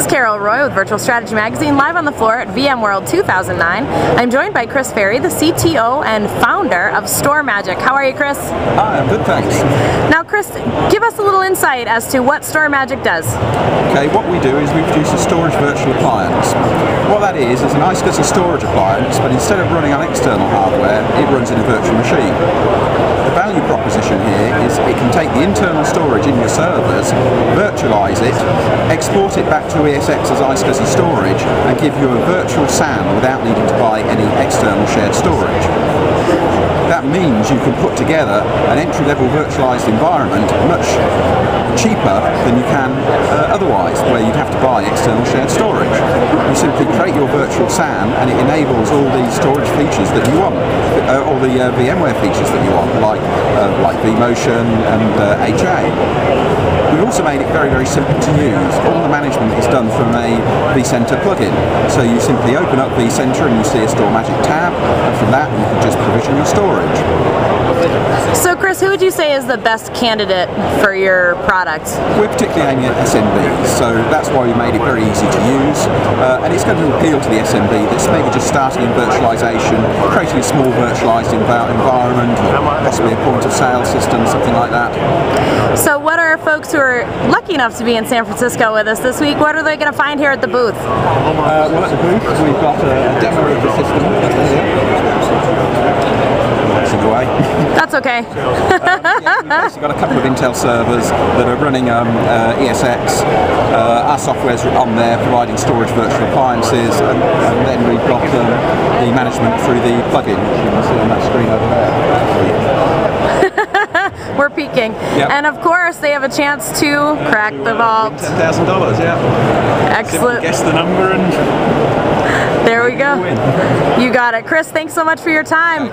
is Carol Roy with Virtual Strategy Magazine, live on the floor at VMworld 2009. I'm joined by Chris Ferry, the CTO and founder of StoreMagic. How are you, Chris? Hi, I'm good, thanks. Now, Chris, give us a little insight as to what StoreMagic does. Okay, what we do is we produce a storage virtual appliance. What that is a nice little storage appliance, but instead of running on external hardware, it runs in a virtual machine. The value proposition here is it can take the internal storage in your servers, virtualize it, export it back to ESX as iSCSI storage, and give you a virtual SAN without needing to buy any external shared storage. That means you can put together an entry-level virtualized environment much cheaper than you can otherwise, where you'd have to buy external shared storage. You simply create your virtual SAN and it enables all the storage features that you want, all the VMware features that you want, like vMotion and HA. We've also made it very, very simple to use. All the management is done from a vCenter plugin. So you simply open up vCenter and you see a StoreMagic tab, and from that you can just provision your storage. So Chris, who would you say is the best candidate for your product? We're particularly aiming at SMBs, so that's why we made it very easy to use. And it's going to appeal to the SMB that's maybe just starting in virtualization, creating a small virtualized environment, or possibly a point of sale system, something like that. So what are folks who are lucky enough to be in San Francisco with us this week, what are they going to find here at the booth? Well, at the booth we've got a demo of the system. Away. That's okay. We've basically got a couple of Intel servers that are running ESX. Our software's on there providing storage virtual appliances, and then we've got the management through the plugin, which you can see on that screen over there. We're peeking. Yep. And of course they have a chance to crack the vault. $10,000, yeah. Excellent. Guess the number and there we go. You got it. Chris, thanks so much for your time.